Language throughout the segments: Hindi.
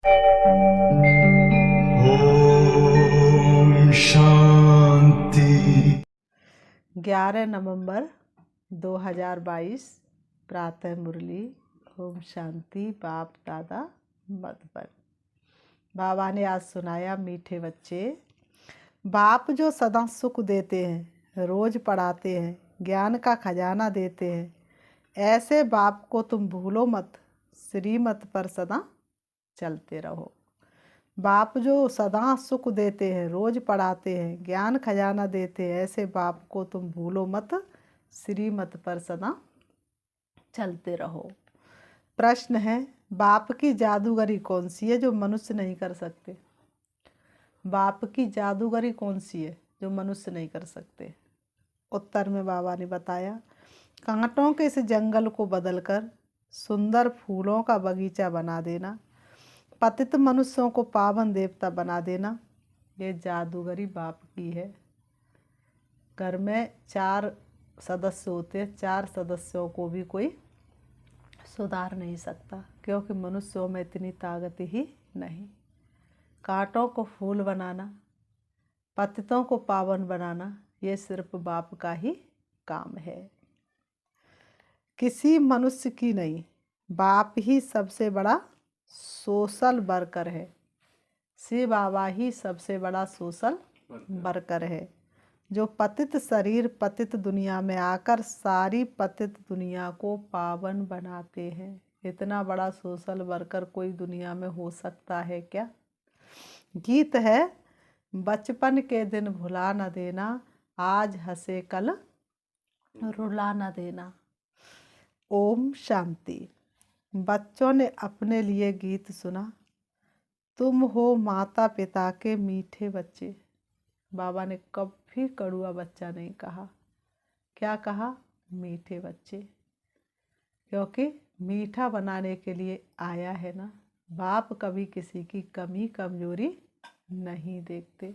ओम शांति। 11 नवंबर 2022 प्रातः मुरली। ओम शांति। बाप दादा मधुबन। बाबा ने आज सुनाया, मीठे बच्चे, बाप जो सदा सुख देते हैं, रोज पढ़ाते हैं, ज्ञान का खजाना देते हैं, ऐसे बाप को तुम भूलो मत, श्रीमत पर सदा चलते रहो। बाप जो सदा सुख देते हैं, रोज पढ़ाते हैं, ज्ञान खजाना देते हैं, ऐसे बाप को तुम भूलो मत, श्रीमत पर सदा चलते रहो। प्रश्न है, बाप की जादूगरी कौन सी है जो मनुष्य नहीं कर सकते? बाप की जादूगरी कौन सी है जो मनुष्य नहीं कर सकते? उत्तर में बाबा ने बताया, कांटों के इस जंगल को बदलकर सुंदर फूलों का बगीचा बना देना, पतित मनुष्यों को पावन देवता बना देना, ये जादूगरी बाप की है। घर में 4 सदस्य होते हैं, 4 सदस्यों को भी कोई सुधार नहीं सकता, क्योंकि मनुष्यों में इतनी ताकत ही नहीं। कांटों को फूल बनाना, पतितों को पावन बनाना, ये सिर्फ बाप का ही काम है, किसी मनुष्य की नहीं। बाप ही सबसे बड़ा सोशल वर्कर है। शिव बाबा ही सबसे बड़ा सोशल वर्कर है, जो पतित शरीर पतित दुनिया में आकर सारी पतित दुनिया को पावन बनाते हैं। इतना बड़ा सोशल वर्कर कोई दुनिया में हो सकता है क्या? गीत है, बचपन के दिन भुला न देना, आज हंसे कल रुला न देना। ओम शांति। बच्चों ने अपने लिए गीत सुना, तुम हो माता पिता के मीठे बच्चे। बाबा ने कभी कड़ुआ बच्चा नहीं कहा। क्या कहा? मीठे बच्चे, क्योंकि मीठा बनाने के लिए आया है ना। बाप कभी किसी की कमी कमजोरी नहीं देखते।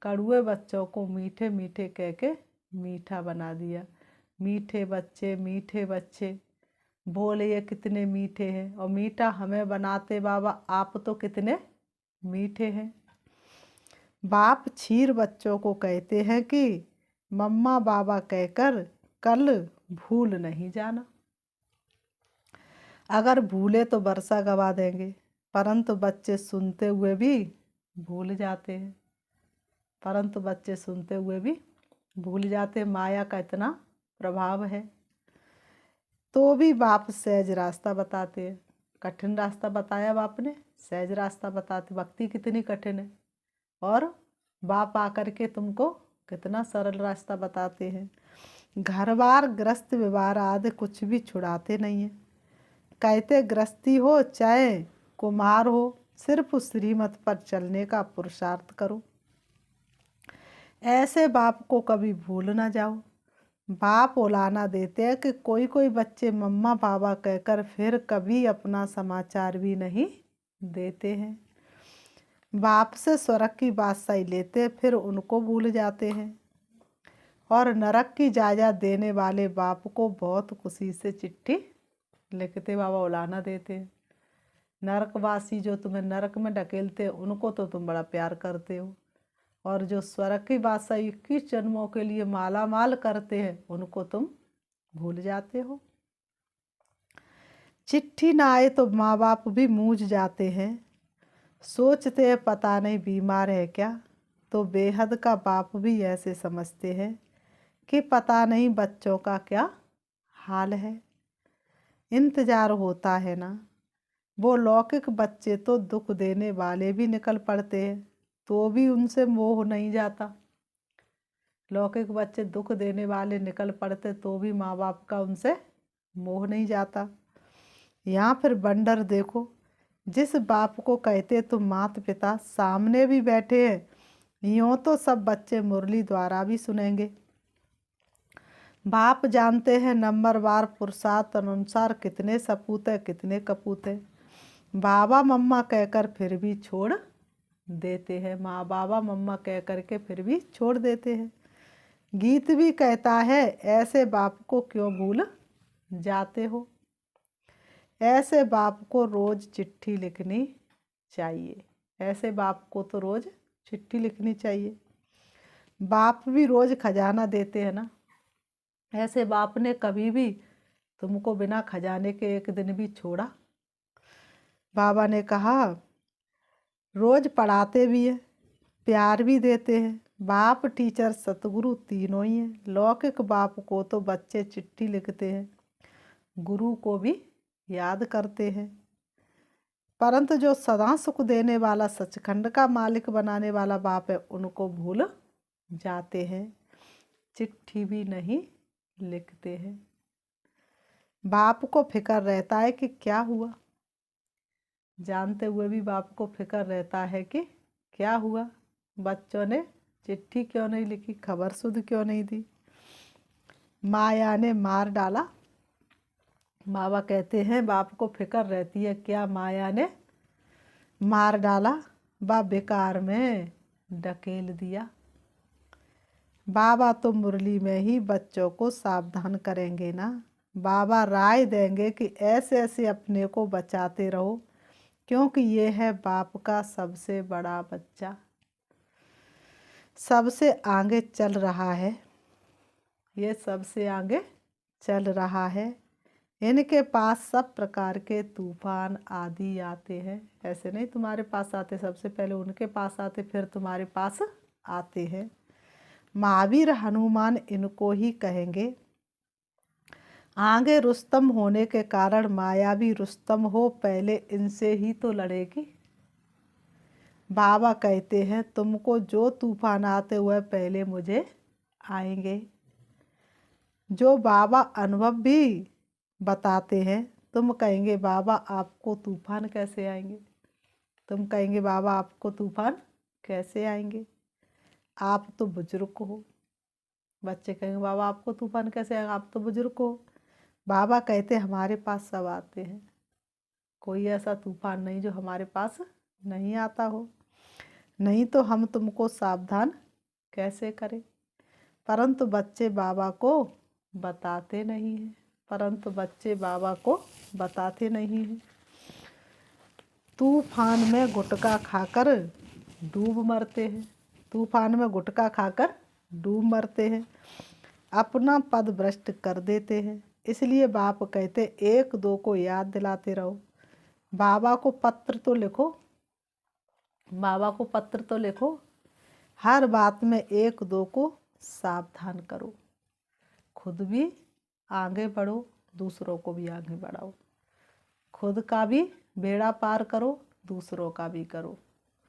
कड़ुए बच्चों को मीठे मीठे कह के मीठा बना दिया। मीठे बच्चे बोले ये कितने मीठे हैं, और मीठा हमें बनाते बाबा आप तो कितने मीठे हैं। बाप छीर बच्चों को कहते हैं कि मम्मा बाबा कहकर कल भूल नहीं जाना। अगर भूले तो वर्षा गवा देंगे, परंतु बच्चे सुनते हुए भी भूल जाते हैं। माया का इतना प्रभाव है। तो भी बाप सहज रास्ता बताते हैं। कठिन रास्ता बताया बाप ने, सहज रास्ता बताते। भक्ति कितनी कठिन है, और बाप आकर के तुमको कितना सरल रास्ता बताते हैं। घर बार गृहस्थ व्यवहार आदि कुछ भी छुड़ाते नहीं है। कहते गृहस्थी हो चाहे कुमार हो, सिर्फ श्रीमत पर चलने का पुरुषार्थ करो। ऐसे बाप को कभी भूल ना जाओ। बाप औलाना देते हैं कि कोई कोई बच्चे मम्मा बाबा कहकर फिर कभी अपना समाचार भी नहीं देते हैं। बाप से स्वर्ग की बादशाही लेते फिर उनको भूल जाते हैं, और नरक की इजाज़त देने वाले बाप को बहुत खुशी से चिट्ठी लिखते बाबा औलाना देते हैं। नरकवासी जो तुम्हें नरक में ढकेलते उनको तो तुम बड़ा प्यार करते हो, और जो स्वर्ग की बादशाही 21 जन्मों के लिए माला माल करते हैं उनको तुम भूल जाते हो। चिट्ठी ना आए तो माँ बाप भी मूझ जाते हैं, सोचते हैं पता नहीं बीमार है क्या। तो बेहद का बाप भी ऐसे समझते हैं कि पता नहीं बच्चों का क्या हाल है। इंतजार होता है ना। वो लौकिक बच्चे तो दुख देने वाले भी निकल पड़ते हैं, तो भी उनसे मोह नहीं जाता। लौकिक बच्चे दुख देने वाले निकल पड़ते तो भी माँ बाप का उनसे मोह नहीं जाता। यहाँ फिर बंडर देखो, जिस बाप को कहते तुम माता पिता सामने भी बैठे हैं, यूँ तो सब बच्चे मुरली द्वारा भी सुनेंगे। बाप जानते हैं नंबरवार पुरुषार्थ अनुसार कितने सपूत है कितने कपूत है। बाबा मम्मा कहकर फिर भी छोड़ देते हैं। माँ बाबा मम्मा कह करके फिर भी छोड़ देते हैं। गीत भी कहता है, ऐसे बाप को क्यों भूल जाते हो। ऐसे बाप को रोज चिट्ठी लिखनी चाहिए। ऐसे बाप को तो रोज़ चिट्ठी लिखनी चाहिए। बाप भी रोज़ खजाना देते हैं ना, ऐसे बाप ने कभी भी तुमको बिना खजाने के एक दिन भी छोड़ा? बाबा ने कहा रोज़ पढ़ाते भी हैं, प्यार भी देते हैं। बाप, टीचर, सतगुरु तीनों ही हैं। लौकिक बाप को तो बच्चे चिट्ठी लिखते हैं, गुरु को भी याद करते हैं, परंतु जो सदा सुख देने वाला, सचखंड का मालिक बनाने वाला बाप है, उनको भूल जाते हैं, चिट्ठी भी नहीं लिखते हैं। बाप को फिक्र रहता है कि क्या हुआ, जानते हुए भी बाप को फिक्र रहता है कि क्या हुआ, बच्चों ने चिट्ठी क्यों नहीं लिखी, खबर सुध क्यों नहीं दी, माया ने मार डाला। बाबा कहते हैं बाप को फिक्र रहती है क्या माया ने मार डाला, बा बेकार में ढकेल दिया। बाबा तो मुरली में ही बच्चों को सावधान करेंगे ना। बाबा राय देंगे कि ऐसे ऐसे अपने को बचाते रहो, क्योंकि ये है बाप का सबसे बड़ा बच्चा, सबसे आगे चल रहा है, ये सबसे आगे चल रहा है। इनके पास सब प्रकार के तूफान आदि आते हैं, ऐसे नहीं तुम्हारे पास आते, सबसे पहले उनके पास आते, फिर तुम्हारे पास आते हैं। महावीर हनुमान इनको ही कहेंगे। आगे रुस्तम होने के कारण माया भी रुस्तम हो, पहले इनसे ही तो लड़ेगी। बाबा कहते हैं तुमको जो तूफान आते हुए पहले मुझे आएंगे। जो बाबा अनुभव भी बताते हैं, तुम कहेंगे बाबा आपको तूफान कैसे आएंगे, तुम कहेंगे बाबा आपको तूफान कैसे आएंगे, आप तो बुजुर्ग हो। बच्चे कहेंगे बाबा आपको तूफान कैसे आएगा, आप तो बुजुर्ग हो। बाबा कहते हमारे पास सब आते हैं, कोई ऐसा तूफान नहीं जो हमारे पास नहीं आता हो, नहीं तो हम तुमको सावधान कैसे करें। परंतु बच्चे बाबा को बताते नहीं हैं, परंतु बच्चे बाबा को बताते नहीं हैं। तूफान में गुटखा खाकर डूब मरते हैं, तूफान में गुटखा खाकर डूब मरते हैं, अपना पद भ्रष्ट कर देते हैं। इसलिए बाप कहते एक दो को याद दिलाते रहो। बाबा को पत्र तो लिखो, बाबा को पत्र तो लिखो, हर बात में एक दो को सावधान करो, खुद भी आगे बढ़ो, दूसरों को भी आगे बढ़ाओ, खुद का भी बेड़ा पार करो, दूसरों का भी करो,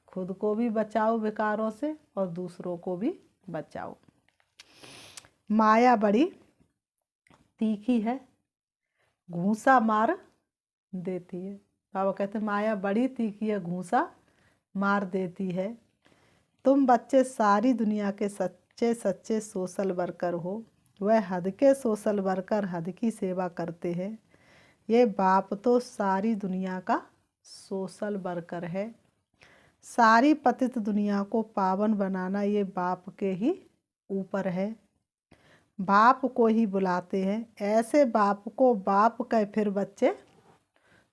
खुद को भी बचाओ विकारों से और दूसरों को भी बचाओ। माया बड़ी तीखी है, घूंसा मार देती है। बाबा कहते माया बड़ी तीखी है, घूंसा मार देती है। तुम बच्चे सारी दुनिया के सच्चे सच्चे सोशल वर्कर हो, वह हद के सोशल वर्कर हद की सेवा करते हैं। ये बाप तो सारी दुनिया का सोशल वर्कर है। सारी पतित दुनिया को पावन बनाना ये बाप के ही ऊपर है। बाप को ही बुलाते हैं, ऐसे बाप को बाप कह फिर बच्चे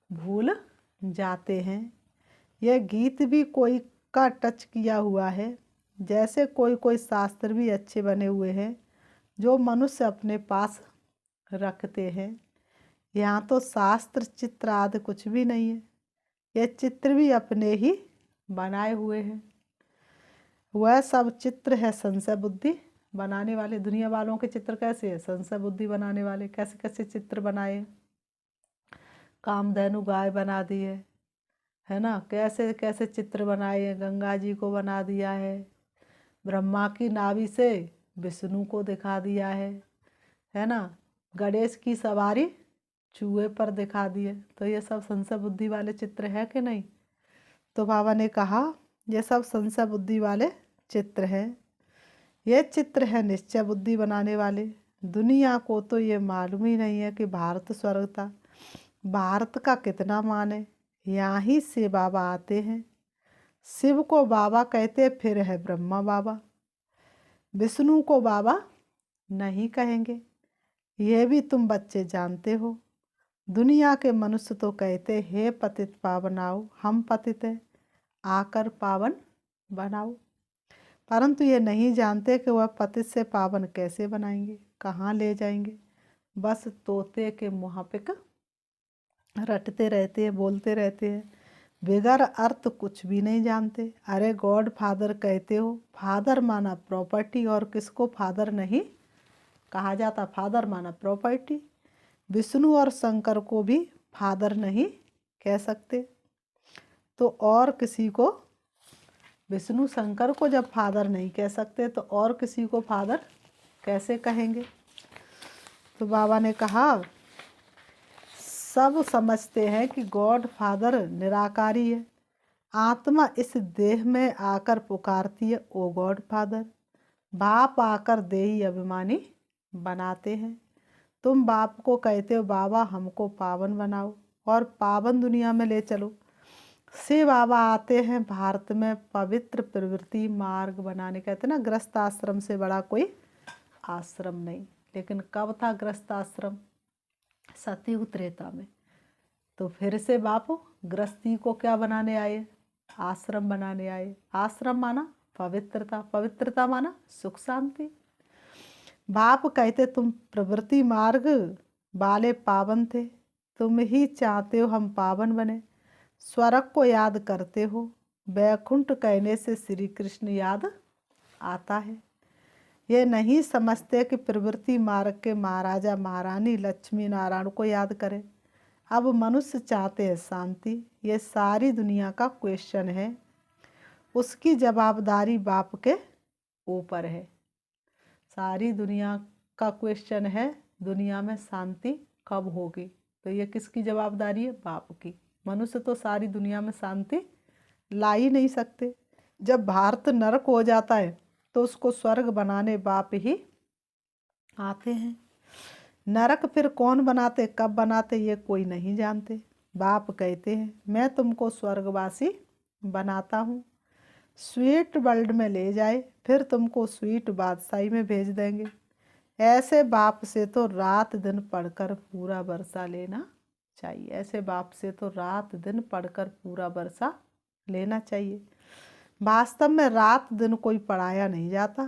भूल जाते हैं। यह गीत भी कोई का टच किया हुआ है, जैसे कोई कोई शास्त्र भी अच्छे बने हुए हैं जो मनुष्य अपने पास रखते हैं। यहाँ तो शास्त्र चित्र आदि कुछ भी नहीं है, ये चित्र भी अपने ही बनाए हुए हैं। वह सब चित्र है संशय बुद्धि बनाने वाले। दुनिया वालों के चित्र कैसे है, संशय बुद्धि बनाने वाले कैसे कैसे चित्र बनाए, कामधेनु गाय बना दी है ना, कैसे कैसे चित्र बनाए हैं, गंगा जी को बना दिया है, ब्रह्मा की नाभि से विष्णु को दिखा दिया है ना, गणेश की सवारी चूहे पर दिखा दिए। तो ये सब संशय बुद्धि वाले चित्र है कि नहीं। तो बाबा ने कहा ये सब संशय बुद्धि वाले चित्र हैं, ये चित्र है निश्चय बुद्धि बनाने वाले। दुनिया को तो ये मालूम ही नहीं है कि भारत स्वर्ग था, भारत का कितना मान है। यहाँ ही से बाबा आते हैं, शिव को बाबा कहते फिर है ब्रह्मा बाबा, विष्णु को बाबा नहीं कहेंगे, ये भी तुम बच्चे जानते हो। दुनिया के मनुष्य तो कहते हे पतित पावनाओ, हम पतित हैं, आकर पावन बनाओ। परंतु ये नहीं जानते कि वह पतित से पावन कैसे बनाएंगे, कहाँ ले जाएंगे। बस तोते के मुहापिक रटते रहते हैं, बोलते रहते हैं, बेगर अर्थ कुछ भी नहीं जानते। अरे गॉड फादर कहते हो, फादर माना प्रॉपर्टी, और किसको फादर नहीं कहा जाता? फादर माना प्रॉपर्टी। विष्णु और शंकर को भी फादर नहीं कह सकते, तो और किसी को, विष्णु शंकर को जब फादर नहीं कह सकते तो और किसी को फादर कैसे कहेंगे? तो बाबा ने कहा सब समझते हैं कि गॉड फादर निराकारी है। आत्मा इस देह में आकर पुकारती है, ओ गॉड फादर। बाप आकर देही अभिमानी बनाते हैं। तुम बाप को कहते हो बाबा हमको पावन बनाओ और पावन दुनिया में ले चलो। से बाबा आते हैं भारत में पवित्र प्रवृत्ति मार्ग बनाने। कहते ना गृहस्थ आश्रम से बड़ा कोई आश्रम नहीं। लेकिन कब था गृहस्थ आश्रम? सतयुग त्रेता में। तो फिर से बाप गृहस्थी को क्या बनाने आए? आश्रम बनाने आए। आश्रम माना पवित्रता, पवित्रता माना सुख शांति। बाप कहते तुम प्रवृत्ति मार्ग वाले पावन थे, तुम ही चाहते हो हम पावन बने। स्वर्ग को याद करते हो, वैकुंठ कहने से श्री कृष्ण याद आता है। ये नहीं समझते कि प्रवृत्ति मार्ग के महाराजा महारानी लक्ष्मी नारायण को याद करें। अब मनुष्य चाहते हैं शांति। ये सारी दुनिया का क्वेश्चन है, उसकी जवाबदारी बाप के ऊपर है। सारी दुनिया का क्वेश्चन है, दुनिया में शांति कब होगी? तो ये किसकी जवाबदारी है? बाप की। मनुष्य तो सारी दुनिया में शांति ला ही नहीं सकते। जब भारत नरक हो जाता है तो उसको स्वर्ग बनाने बाप ही आते हैं। नरक फिर कौन बनाते, कब बनाते, ये कोई नहीं जानते। बाप कहते हैं मैं तुमको स्वर्गवासी बनाता हूँ, स्वीट वर्ल्ड में ले जाए, फिर तुमको स्वीट बादशाही में भेज देंगे। ऐसे बाप से तो रात दिन पढ़कर पूरा वर्षा लेना चाहिए। ऐसे बाप से तो रात दिन पढ़कर पूरा वर्षा लेना चाहिए। वास्तव में रात दिन कोई पढ़ाया नहीं जाता।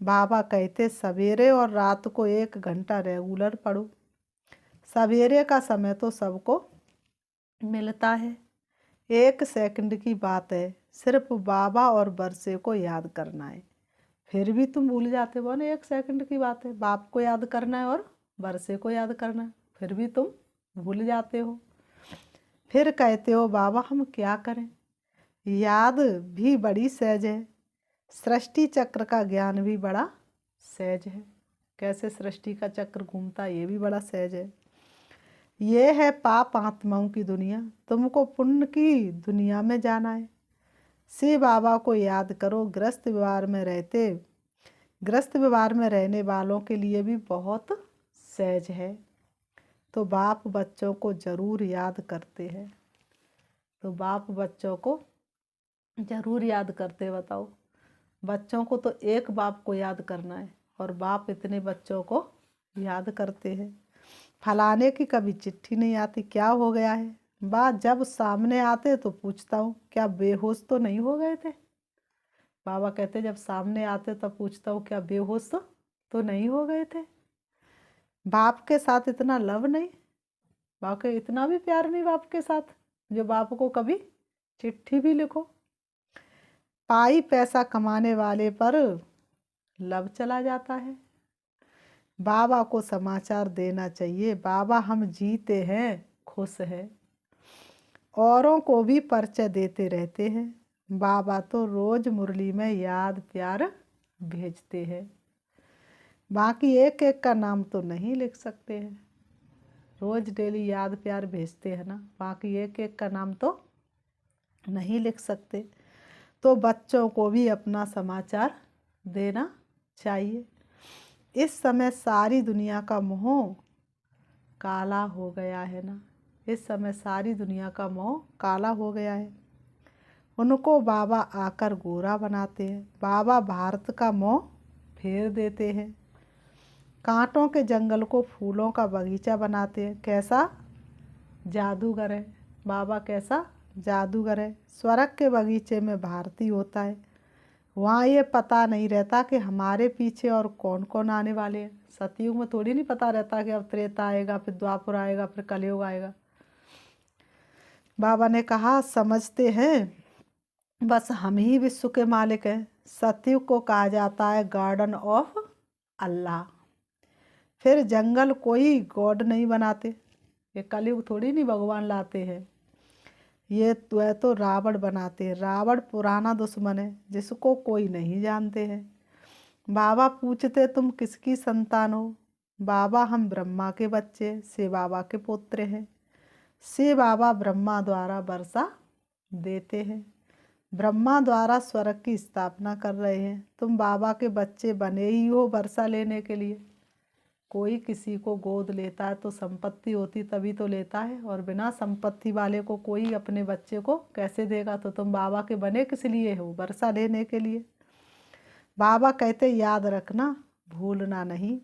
बाबा कहते सवेरे और रात को 1 घंटा रेगुलर पढ़ो। सवेरे का समय तो सबको मिलता है, 1 सेकंड की बात है, सिर्फ बाबा और वर्षे को याद करना है। फिर भी तुम भूल जाते हो ना, 1 सेकंड की बात है, बाप को याद करना है और वर्षे को याद करना है, फिर भी तुम भूल जाते हो। फिर कहते हो बाबा हम क्या करें? याद भी बड़ी सहज है, सृष्टि चक्र का ज्ञान भी बड़ा सहज है। कैसे सृष्टि का चक्र घूमता है ये भी बड़ा सहज है। ये है पाप आत्माओं की दुनिया, तुमको पुण्य की दुनिया में जाना है। शिव बाबा को याद करो। गृहस्थ व्यवहार में रहने वालों के लिए भी बहुत सहज है। तो बाप बच्चों को जरूर याद करते हैं। तो बाप बच्चों को जरूर याद करते। बताओ, बच्चों को तो एक बाप को याद करना है और बाप इतने बच्चों को याद करते हैं। फलाने की कभी चिट्ठी नहीं आती, क्या हो गया है? बात जब सामने आते तो पूछता हूँ क्या बेहोश तो नहीं हो गए थे? बाबा कहते जब सामने आते तब पूछता हूँ क्या बेहोश तो नहीं हो गए थे? बाप के साथ इतना लव नहीं, बाप के इतना भी प्यार नहीं बाप के साथ, जो बाप को कभी चिट्ठी भी लिखो। पाई पैसा कमाने वाले पर लव चला जाता है। बाबा को समाचार देना चाहिए, बाबा हम जीते हैं, खुश है। औरों को भी परिचय देते रहते हैं। बाबा तो रोज मुरली में याद प्यार भेजते हैं। बाकी एक एक का नाम तो नहीं लिख सकते हैं, रोज डेली याद प्यार भेजते हैं ना, बाकी एक एक का नाम तो नहीं लिख सकते। तो बच्चों को भी अपना समाचार देना चाहिए। इस समय सारी दुनिया का मोह काला हो गया है ना, इस समय सारी दुनिया का मोह काला हो गया है। उनको बाबा आकर गोरा बनाते हैं। बाबा भारत का मोह फेर देते हैं। कांटों के जंगल को फूलों का बगीचा बनाते हैं। कैसा जादूगर है बाबा, कैसा जादूगर है। स्वर्ग के बगीचे में भारती होता है। वहाँ ये पता नहीं रहता कि हमारे पीछे और कौन कौन आने वाले हैं। सतयुग में थोड़ी नहीं पता रहता कि अब त्रेता आएगा, फिर द्वापर आएगा, फिर कलयुग आएगा। बाबा ने कहा समझते हैं बस हम ही विश्व के मालिक हैं। सतयुग को कहा जाता है गार्डन ऑफ अल्लाह। फिर जंगल कोई गॉड नहीं बनाते। ये कलयुग थोड़ी नहीं भगवान लाते हैं, ये तो रावण बनाते हैं। रावण पुराना दुश्मन है जिसको कोई नहीं जानते हैं। बाबा पूछते तुम किसकी संतान हो? बाबा हम ब्रह्मा के बच्चे शिव बाबा के पुत्र हैं। शिव बाबा ब्रह्मा द्वारा वर्षा देते हैं। ब्रह्मा द्वारा स्वर्ग की स्थापना कर रहे हैं। तुम बाबा के बच्चे बने ही हो वर्षा लेने के लिए। कोई किसी को गोद लेता है तो संपत्ति होती तभी तो लेता है, और बिना संपत्ति वाले को कोई अपने बच्चे को कैसे देगा? तो तुम बाबा के बने किस लिए हो? वर्षा लेने के लिए। बाबा कहते याद रखना, भूलना नहीं।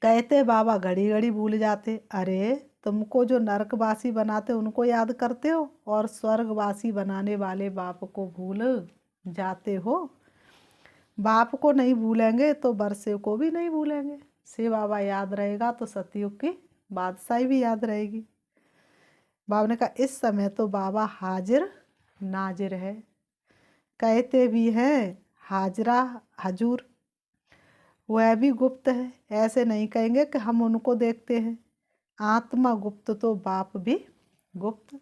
कहते बाबा घड़ी घड़ी भूल जाते। अरे तुमको जो नरकवासी बनाते उनको याद करते हो और स्वर्गवासी बनाने वाले बाप को भूल जाते हो। बाप को नहीं भूलेंगे तो वर्षे को भी नहीं भूलेंगे। शिव बाबा याद रहेगा तो सतयुग की बादशाही भी याद रहेगी। बाबा ने कहा इस समय तो बाबा हाजिर नाजिर है। कहते भी हैं हाजरा हजूर, वह भी गुप्त है। ऐसे नहीं कहेंगे कि हम उनको देखते हैं। आत्मा गुप्त तो बाप भी गुप्त।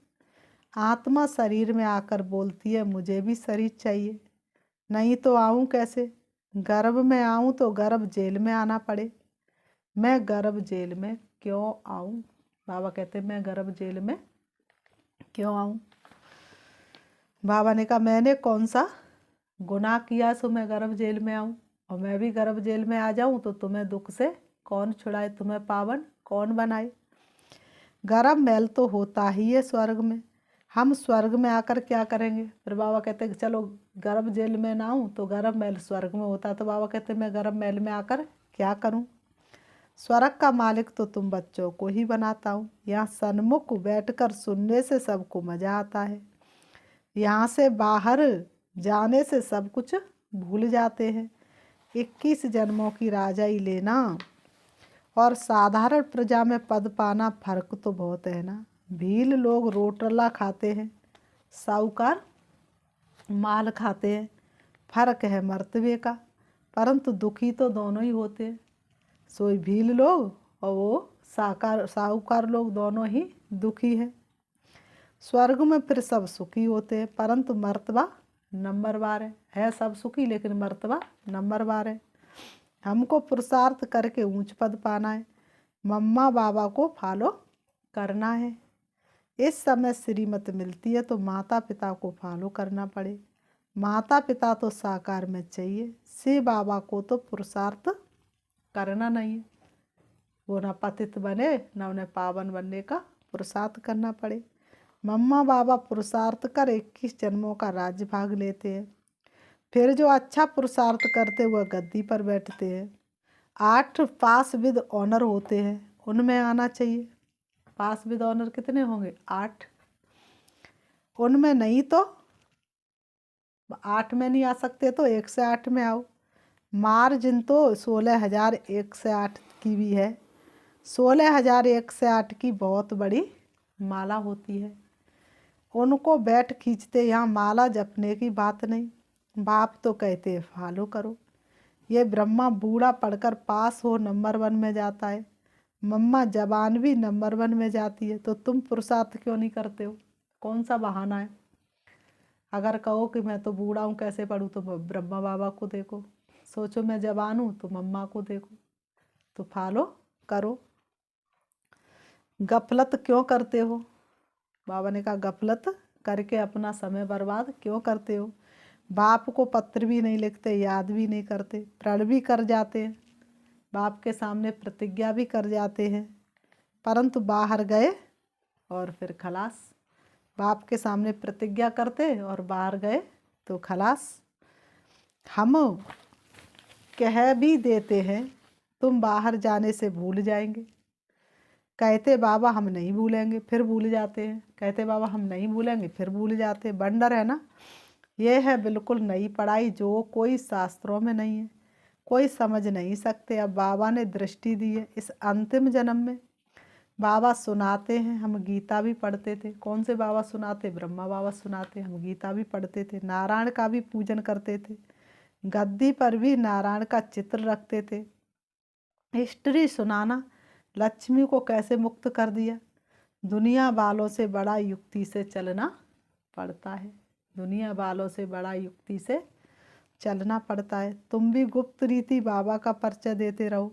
आत्मा शरीर में आकर बोलती है मुझे भी शरीर चाहिए, नहीं तो आऊँ कैसे? गर्भ में आऊँ तो गर्भ जेल में आना पड़े। मैं गर्भ जेल में क्यों आऊँ? बाबा कहते मैं गर्भ जेल में क्यों आऊँ? बाबा ने कहा मैंने कौन सा गुनाह किया सो मैं गर्भ जेल में आऊँ? और मैं भी गर्भ जेल में आ जाऊँ तो तुम्हें दुख से कौन छुड़ाए, तुम्हें पावन कौन बनाए? गर्भ मैल तो होता ही है स्वर्ग में। हम स्वर्ग में आकर क्या करेंगे? फिर बाबा कहते हैं चलो गर्भ जेल में ना आऊँ तो गर्भ मैल स्वर्ग में होता। तो बाबा कहते मैं गर्भ मैल में आकर क्या करूँ? स्वर्ग का मालिक तो तुम बच्चों को ही बनाता हूँ। यहाँ सन्मुख बैठकर सुनने से सबको मज़ा आता है। यहाँ से बाहर जाने से सब कुछ भूल जाते हैं। 21 जन्मों की राजाई लेना और साधारण प्रजा में पद पाना फर्क तो बहुत है ना। भील लोग रोटला खाते हैं, साहूकार माल खाते हैं। फर्क है मर्तबे का, परंतु दुखी तो दोनों ही होते हैं। सोई भील लोग और वो साहूकार लोग दोनों ही दुखी हैं। स्वर्ग में फिर सब सुखी होते हैं, परंतु मर्तबा नंबरवार है सब सुखी लेकिन मर्तबा नंबरवार है। हमको पुरुषार्थ करके ऊंच पद पाना है, मम्मा बाबा को फॉलो करना है। इस समय श्रीमत मिलती है तो माता पिता को फॉलो करना पड़े। माता पिता तो साकार में चाहिए, शिव बाबा को तो पुरुषार्थ करना नहीं है। वो ना पतित बने ना उन्हें पावन बनने का पुरुषार्थ करना पड़े। मम्मा बाबा पुरुषार्थ कर 21 जन्मों का राज्य भाग लेते हैं। फिर जो अच्छा पुरुषार्थ करते वह गद्दी पर बैठते हैं। 8 पास विद ऑनर होते हैं, उनमें आना चाहिए। पास विद ऑनर कितने होंगे? 8। उनमें नहीं तो 8 में नहीं आ सकते तो 1 से 8 में आओ। मार्जिन तो 16,000 1 से 8 की भी है। 16,000 1 से 8 की बहुत बड़ी माला होती है। उनको बैठ खींचते, यहाँ माला जपने की बात नहीं। बाप तो कहते हैं फॉलो करो। ये ब्रह्मा बूढ़ा पढ़कर पास हो नंबर 1 में जाता है, मम्मा जबान भी नंबर 1 में जाती है, तो तुम पुरुषार्थ क्यों नहीं करते हो? कौन सा बहाना है? अगर कहो कि मैं तो बूढ़ा हूँ कैसे पढ़ूँ, तो ब्रह्मा बाबा को देखो। सोचो मैं जवान हूँ तो मम्मा को देखो। तो फॉलो करो। गफलत क्यों करते हो? बाबा ने कहा गफलत करके अपना समय बर्बाद क्यों करते हो? बाप को पत्र भी नहीं लिखते, याद भी नहीं करते, प्रण भी कर जाते हैं, बाप के सामने प्रतिज्ञा भी कर जाते हैं, परंतु बाहर गए और फिर खलास। बाप के सामने प्रतिज्ञा करते और बाहर गए तो खलास। हम कह भी देते हैं तुम बाहर जाने से भूल जाएंगे, कहते बाबा हम नहीं भूलेंगे, फिर भूल जाते हैं, कहते बाबा हम नहीं भूलेंगे, फिर भूल जाते हैं। बंडर है ना। ये है बिल्कुल नई पढ़ाई जो कोई शास्त्रों में नहीं है, कोई समझ नहीं सकते। अब बाबा ने दृष्टि दी है इस अंतिम जन्म में। बाबा सुनाते हैं, हम गीता भी पढ़ते थे। कौन से बाबा सुनाते? ब्रह्मा बाबा सुनाते। हम गीता भी पढ़ते थे, नारायण का भी पूजन करते थे, गद्दी पर भी नारायण का चित्र रखते थे। हिस्ट्री सुनाना, लक्ष्मी को कैसे मुक्त कर दिया। दुनिया वालों से बड़ा युक्ति से चलना पड़ता है, दुनिया वालों से बड़ा युक्ति से चलना पड़ता है। तुम भी गुप्त रीति बाबा का परिचय देते रहो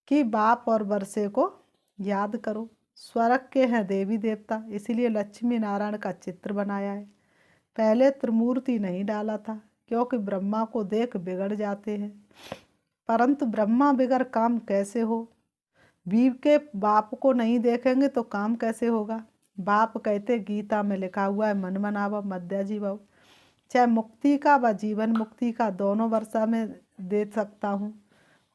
कि बाप और वर्षे को याद करो। स्वर्ग के हैं देवी देवता, इसीलिए लक्ष्मी नारायण का चित्र बनाया है। पहले त्रिमूर्ति नहीं डाला था क्योंकि ब्रह्मा को देख बिगड़ जाते हैं, परंतु ब्रह्मा बिगड़ काम कैसे हो। बीव के बाप को नहीं देखेंगे तो काम कैसे होगा। बाप कहते गीता में लिखा हुआ है मन मनावा मध्याजी भव, चाहे मुक्ति का व जीवन मुक्ति का दोनों वर्षा में दे सकता हूँ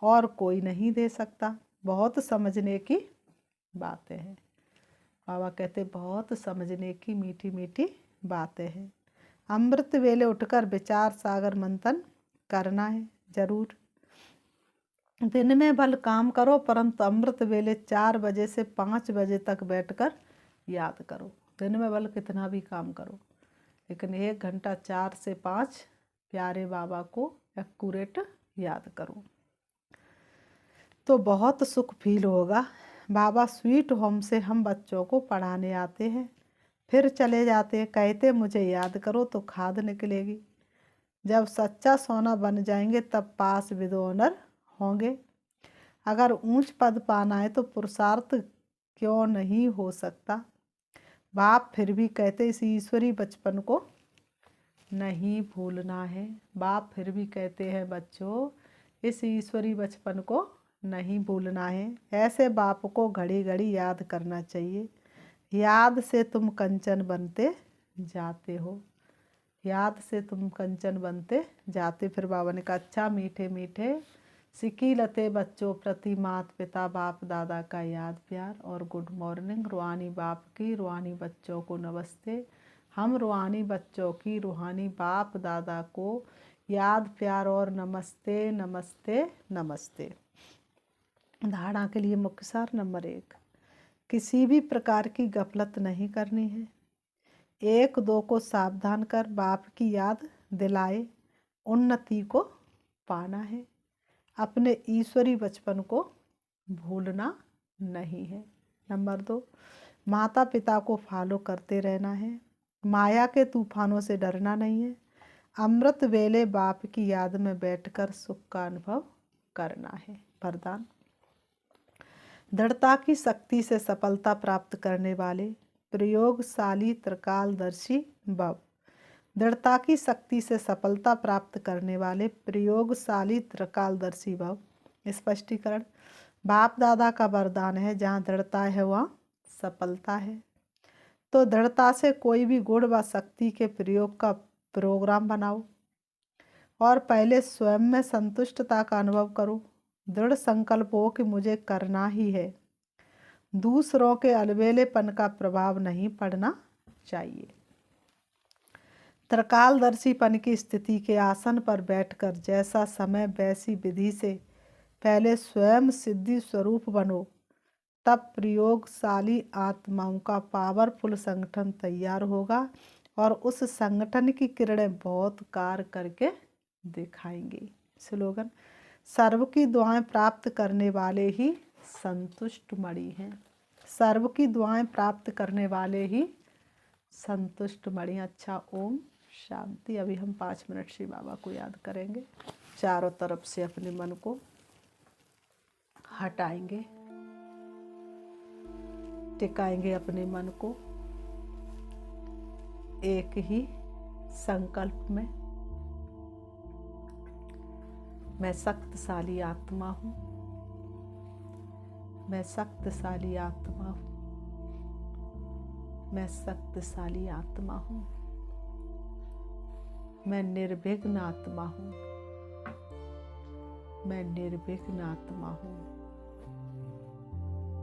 और कोई नहीं दे सकता। बहुत समझने की बातें हैं। बाबा कहते बहुत समझने की मीठी मीठी बातें हैं। अमृत वेले उठकर विचार सागर मंथन करना है जरूर। दिन में भल काम करो, परंतु अमृत वेले 4 बजे से 5 बजे तक बैठकर याद करो। दिन में भल कितना भी काम करो, लेकिन 1 घंटा 4 से 5 प्यारे बाबा को एक्यूरेट याद करो तो बहुत सुख फील होगा। बाबा स्वीट होम से हम बच्चों को पढ़ाने आते हैं, फिर चले जाते हैं। कहते मुझे याद करो तो खाद निकलेगी। जब सच्चा सोना बन जाएंगे तब पास विद ऑनर होंगे। अगर ऊंच पद पाना है तो पुरुषार्थ क्यों नहीं हो सकता। बाप फिर भी कहते इस ईश्वरी बचपन को नहीं भूलना है। बाप फिर भी कहते हैं बच्चों इस ईश्वरी बचपन को नहीं भूलना है। ऐसे बाप को घड़ी घड़ी याद करना चाहिए। याद से तुम कंचन बनते जाते हो, याद से तुम कंचन बनते जाते। फिर बाबा ने कहा अच्छा मीठे मीठे सिकी लते बच्चों प्रति मात पिता बाप दादा का याद प्यार और गुड मॉर्निंग। रूहानी बाप की रूहानी बच्चों को नमस्ते। हम रूहानी बच्चों की रूहानी बाप दादा को याद प्यार और नमस्ते नमस्ते नमस्ते। धारणा के लिए मुख्य सार नंबर 1, किसी भी प्रकार की गफलत नहीं करनी है। 1-2 को सावधान कर बाप की याद दिलाए उन्नति को पाना है। अपने ईश्वरी बचपन को भूलना नहीं है। नंबर 2, माता पिता को फॉलो करते रहना है। माया के तूफानों से डरना नहीं है। अमृत वेले बाप की याद में बैठकर सुख का अनुभव करना है। वरदान, दृढ़ता की शक्ति से सफलता प्राप्त करने वाले प्रयोगशाली त्रिकालदर्शी भव। दृढ़ता की शक्ति से सफलता प्राप्त करने वाले प्रयोगशाली त्रिकालदर्शी भव। स्पष्टीकरण, बाप दादा का वरदान है जहाँ दृढ़ता है वहाँ सफलता है। तो दृढ़ता से कोई भी गुण व शक्ति के प्रयोग का प्रोग्राम बनाओ और पहले स्वयं में संतुष्टता का अनुभव करो। दृढ़ संकल्प हो कि मुझे करना ही है। दूसरों के अलबेलेपन का प्रभाव नहीं पड़ना चाहिए। त्रिकालदर्शीपन की स्थिति के आसन पर बैठकर जैसा समय वैसी विधि से पहले स्वयं सिद्धि स्वरूप बनो, तब प्रयोगशाली आत्माओं का पावरफुल संगठन तैयार होगा और उस संगठन की किरणें बहुत कार्य करके दिखाएंगी। स्लोगन, सर्व की दुआएं प्राप्त करने वाले ही संतुष्ट मणि हैं। सर्व की दुआएं प्राप्त करने वाले ही संतुष्ट मणि। अच्छा, ओम शांति। अभी हम 5 मिनट श्री बाबा को याद करेंगे। चारों तरफ से अपने मन को हटाएंगे, टिकाएंगे अपने मन को एक ही संकल्प में। मैं शक्तिशाली आत्मा हूँ, मैं शक्तिशाली आत्मा हूँ, मैं शक्तिशाली आत्मा हूँ, मैं निर्विघ्न आत्मा हूँ, मैं निर्विघ्न आत्मा हूँ,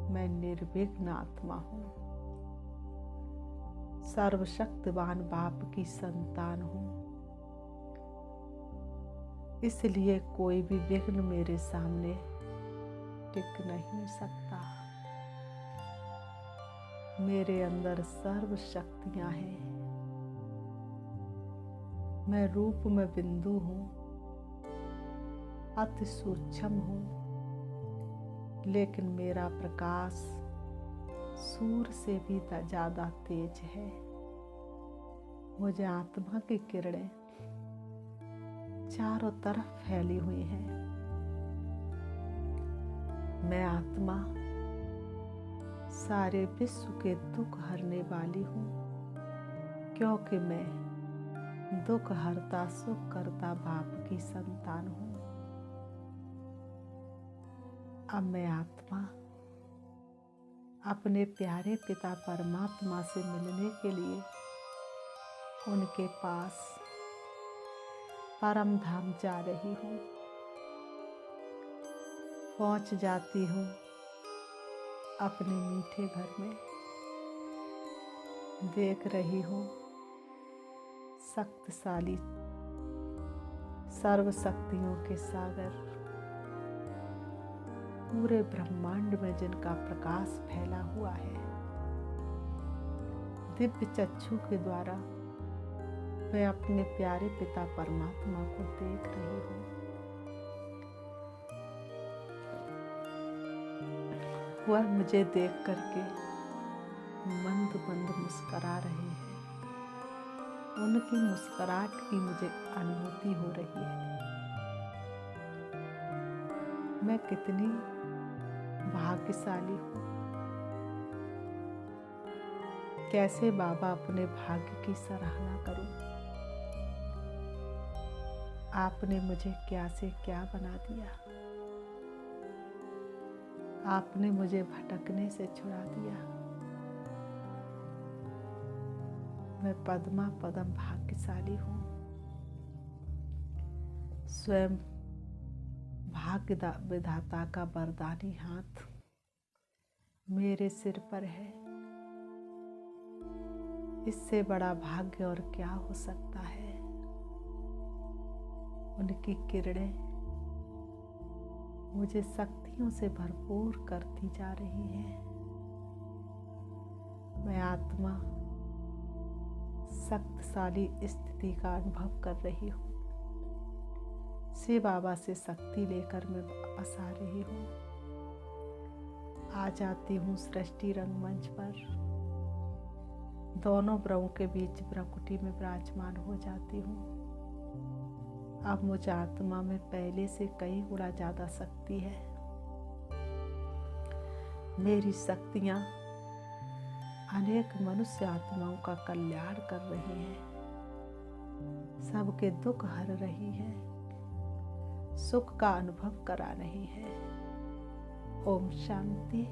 मैं निर्विघ्न आत्मा हूँ, सर्वशक्तिवान बाप की संतान हूँ, इसलिए कोई भी विघ्न मेरे सामने टिक नहीं सकता। मेरे अंदर सर्व शक्तियाँ हैं। मैं रूप में बिंदु हूँ, अति सूक्ष्म हूँ, लेकिन मेरा प्रकाश सूर्य से भी ज़्यादा तेज है। मुझे आत्मा की किरणें चारों तरफ फैली हुई हैं। मैं आत्मा सारे विश्व के दुख हरने वाली हूँ, क्योंकि मैं दुख हरता सुख करता बाप की संतान हूँ। अब मैं आत्मा अपने प्यारे पिता परमात्मा से मिलने के लिए उनके पास परम धाम जा रही हूँ। पहुँच जाती हूँ अपने मीठे घर में। देख रही हूँ शक्तिशाली सर्व शक्तियों के सागर, पूरे ब्रह्मांड में जिनका प्रकाश फैला हुआ है। दिव्य चक्षु के द्वारा मैं अपने प्यारे पिता परमात्मा को देख रही हूँ। वह मुझे देख करके मंद मंद मुस्करा रहे हैं। उनकी मुस्कुराहट की मुझे अनुभूति हो रही है। मैं कितनी भाग्यशाली हूँ। कैसे बाबा अपने भाग्य की सराहना करूं। आपने मुझे क्या से क्या बना दिया। आपने मुझे भटकने से छुड़ा दिया। मैं पद्मा पदम भाग्यशाली हूँ। स्वयं भाग्य विधाता का वरदानी हाथ मेरे सिर पर है। इससे बड़ा भाग्य और क्या हो सकता है। उनकी किरणें मुझे शक्तियों से भरपूर करती जा रही हैं। मैं आत्मा शक्तिशाली स्थिति का अनुभव कर रही हूँ। शिव बाबा से शक्ति लेकर मैं वापस आ रही हूँ। आ जाती हूँ सृष्टि रंगमंच पर। दोनों ब्रह्मों के बीच ब्रह्मकुटी में विराजमान हो जाती हूँ। अब मुझे आत्मा में पहले से कई गुना ज़्यादा शक्ति है। मेरी शक्तियाँ अनेक मनुष्य आत्माओं का कल्याण कर रही हैं। सबके दुख हर रही है, सुख का अनुभव करा रही है। ओम शांति।